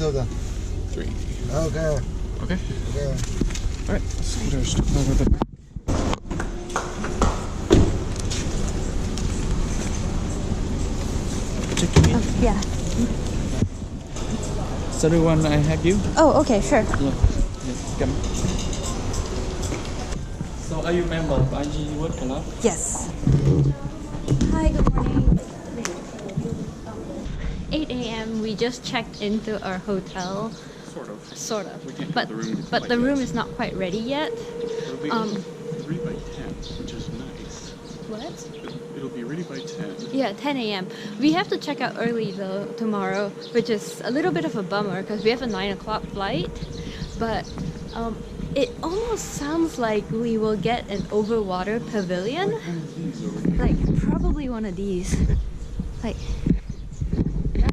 of them? 3. Okay. Okay. Okay. Alright, so just over the back. Check in. Yeah. So the one I have you? Oh, okay, sure. Yeah. Yes, come. So are you member of IG World Club? Yes. Hi, good morning. 8 a.m. We just checked into our hotel. Sort of. We can't But the room but the room is not quite ready yet. It'll be 3 by 10, which is nice. What? It'll be ready by 10. Yeah, 10 a.m. We have to check out early though tomorrow, which is a little bit of a bummer because we have a 9 o'clock flight. But it almost sounds like we will get an overwater pavilion. Like probably one of these. Like that. I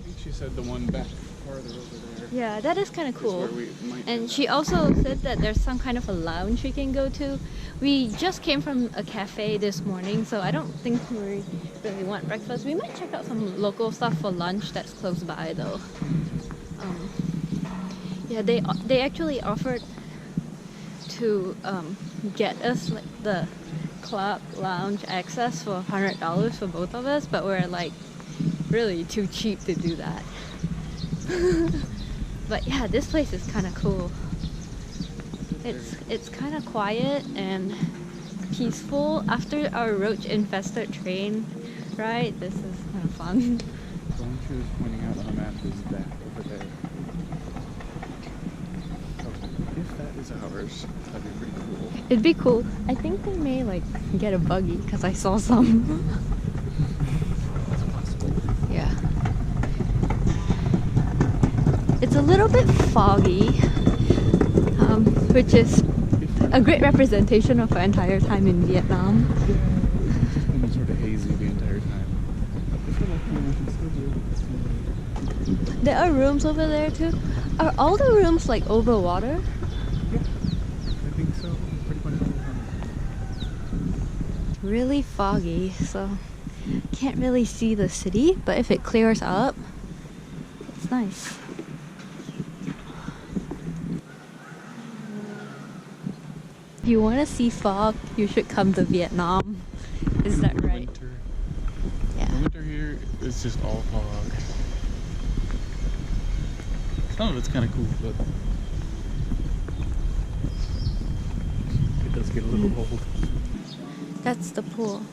think she said the one back farther over there. Yeah, that is kind of cool. Where we might And she also said that there's some kind of a lounge we can go to. We just came from a cafe this morning, so I don't think we really want breakfast. We might check out some local stuff for lunch that's close by though. Yeah, they actually offered to get us like the club lounge access for $100 for both of us, but we're like really too cheap to do that. But yeah, this place is kind of cool. It's kind of quiet and peaceful after our roach-infested train ride. This is kind of fun. The one she was pointing out on the map is that over there. So if that is ours, that'd be pretty cool. It'd be cool. I think they may like get a buggy because I saw some. That's possible. Yeah. It's a little bit foggy, which is a great representation of our entire time in Vietnam. It's just been sort of hazy the entire time. I feel like we should still be able to see. There are rooms over there too. Are all the rooms like over water? Yeah, I think so. Pretty much all the time. Really foggy, so can't really see the city, but if it clears up, it's nice. If you want to see fog, you should come to Vietnam. Is that right? Winter. Yeah. The winter here is just all fog. Some of it's kind of cool, but it does get a little old. That's the pool.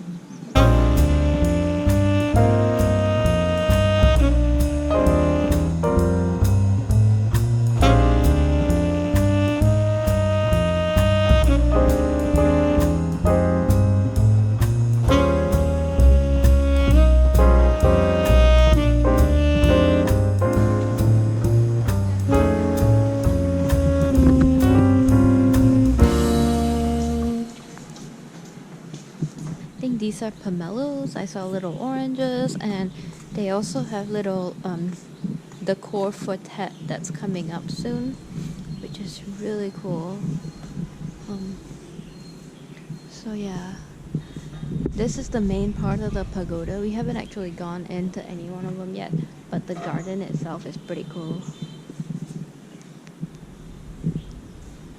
These are pomelos. I saw little oranges, and they also have little decor for Tet that's coming up soon, which is really cool. So yeah, this is the main part of the pagoda. We haven't actually gone into any one of them yet, but the garden itself is pretty cool.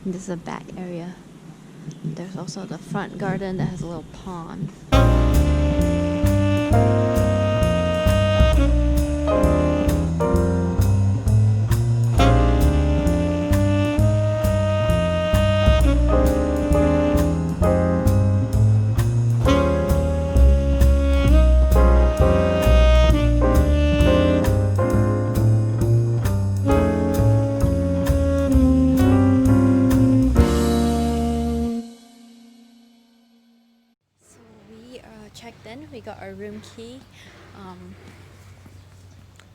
And this is the back area. There's also the front garden that has a little pond. Checked in, we got our room key.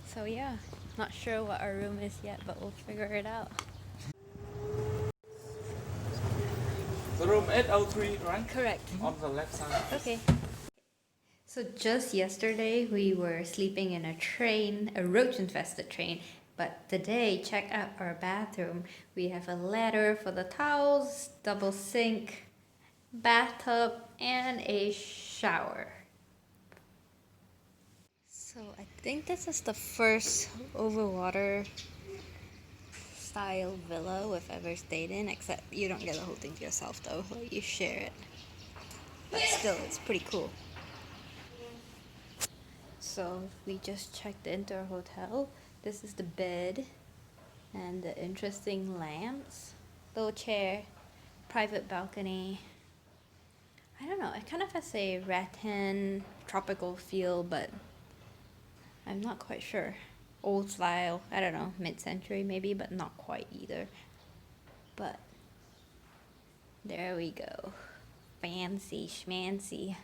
So yeah, not sure what our room is yet, but we'll figure it out. So room 803, right? Correct. On the left side. Okay. So just yesterday we were sleeping in a train, a roach-infested train. But today, check out our bathroom. We have a ladder for the towels, double sink, bathtub, and a shower. So I think this is the first overwater style villa we've ever stayed in, except you don't get the whole thing to yourself though, like you share it. But still, it's pretty cool. So we just checked into our hotel. This is the bed and the interesting lamps, little chair, private balcony. I don't know, it kind of has a rattan tropical feel, but I'm not quite sure. Old style, I don't know, mid-century maybe, but not quite either. But there we go. Fancy schmancy.